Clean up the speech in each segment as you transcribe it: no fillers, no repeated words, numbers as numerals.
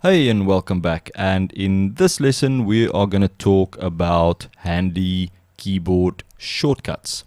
Hey and welcome back, and in this lesson we are going to talk about handy keyboard shortcuts.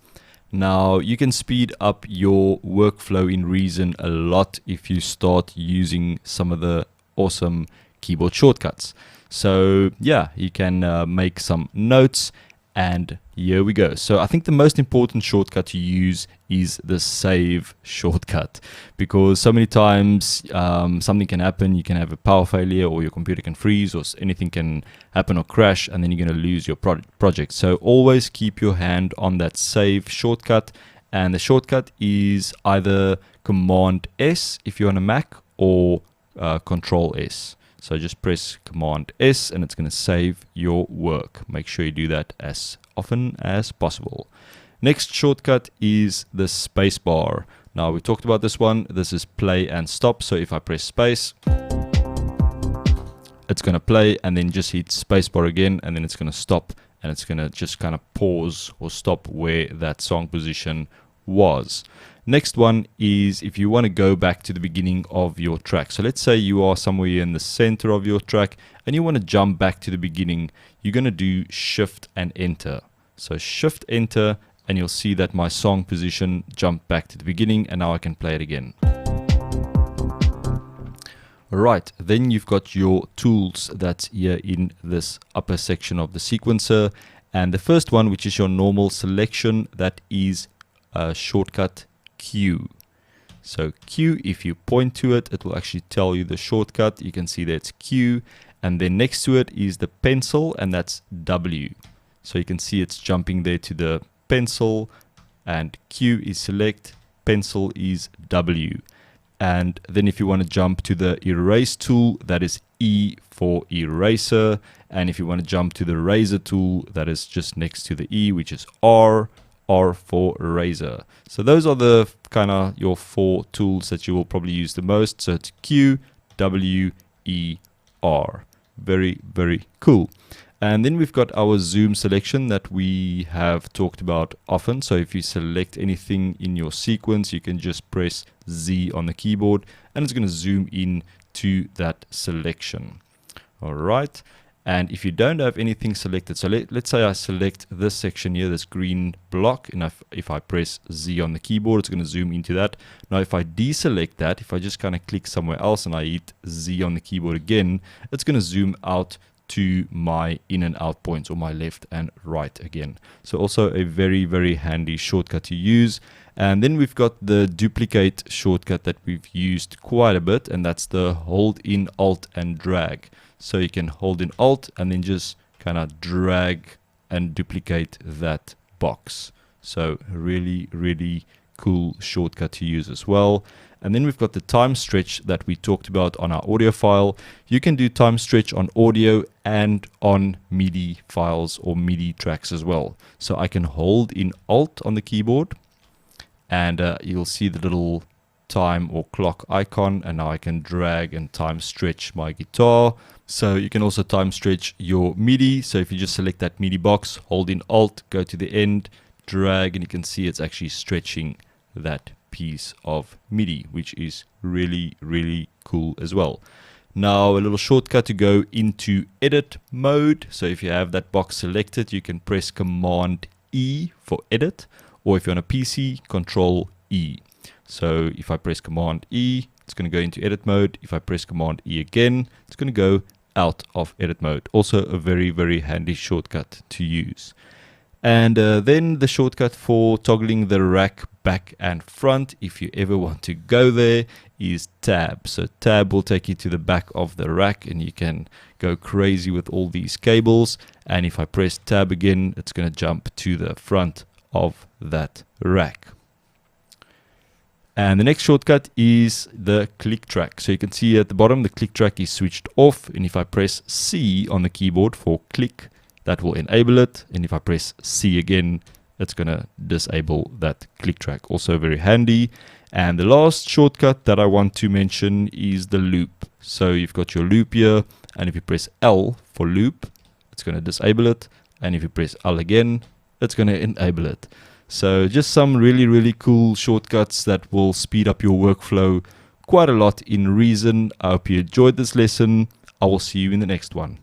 Now you can speed up your workflow in Reason a lot if you start using some of the awesome keyboard shortcuts. So yeah, you can make some notes, and here we go. So I think the most important shortcut to use is the save shortcut, because so many times something can happen. You can have a power failure, or your computer can freeze, or anything can happen or crash, and then you're going to lose your project. So always keep your hand on that save shortcut, and the shortcut is either Command S if you're on a Mac, or Control S. So just press Command S and it's going to save your work. Make sure you do that as often as possible. Next shortcut is the Spacebar. Now we talked about this one. This is play and stop. So if I press space, it's going to play, and then just hit Spacebar again, and then it's going to stop, and it's going to just kind of pause or stop where that song position was. Next one is if you want to go back to the beginning of your track. So let's say you are somewhere in the center of your track and you want to jump back to the beginning. You're going to do Shift and Enter. So Shift Enter, and you'll see that my song position jumped back to the beginning, and now I can play it again. Right, then you've got your tools that's here in this upper section of the sequencer. And the first one, which is your normal selection, that is shortcut Q. So Q, if you point to it, it will actually tell you the shortcut. You can see that it's Q, and then next to it is the pencil, and that's W. So you can see it's jumping there to the pencil, and Q is select, pencil is W. And then if you want to jump to the erase tool, that is E for eraser. And if you want to jump to the razor tool, that is just next to the E, which is R for razor. So those are the kind of your four tools that you will probably use the most. So it's Q, W, E, R. Very, very cool. And then we've got our zoom selection that we have talked about often. So if you select anything in your sequence, you can just press Z on the keyboard, and it's going to zoom in to that selection. All right. And if you don't have anything selected, so let's say I select this section here, this green block, and if I press Z on the keyboard, it's going to zoom into that. Now if I deselect that, if I just kind of click somewhere else and I hit Z on the keyboard again, it's going to zoom out to my in and out points, or my left and right again. So also a very, very handy shortcut to use. And then we've got the duplicate shortcut that we've used quite a bit, and that's the hold in Alt and drag. So you can hold in Alt and then just kind of drag and duplicate that box. So really, really cool shortcut to use as well. And then we've got the time stretch that we talked about on our audio file. You can do time stretch on audio and on MIDI files or MIDI tracks as well. So I can hold in Alt on the keyboard, and you'll see the little time or clock icon, and now I can drag and time stretch my guitar. So you can also time stretch your MIDI. So if you just select that MIDI box, hold in Alt, go to the end, drag, and you can see it's actually stretching that piece of MIDI, which is really, really cool as well. Now a little shortcut to go into edit mode. So if you have that box selected, you can press Command E for edit, or if you're on a PC, Control E. So if I press Command E, it's going to go into edit mode. If I press Command E again, it's going to go out of edit mode. Also a very, very handy shortcut to use. And then the shortcut for toggling the rack back and front, if you ever want to go there, is Tab. So Tab will take you to the back of the rack, and you can go crazy with all these cables. And if I press Tab again, it's going to jump to the front of that rack. And the next shortcut is the click track. So you can see at the bottom, the click track is switched off. And if I press C on the keyboard for click, that will enable it. And if I press C again, it's going to disable that click track. Also very handy. And the last shortcut that I want to mention is the loop. So you've got your loop here, and if you press L for loop, it's going to disable it. And if you press L again, it's going to enable it. So just some really, really cool shortcuts that will speed up your workflow quite a lot in Reason. I hope you enjoyed this lesson. I will see you in the next one.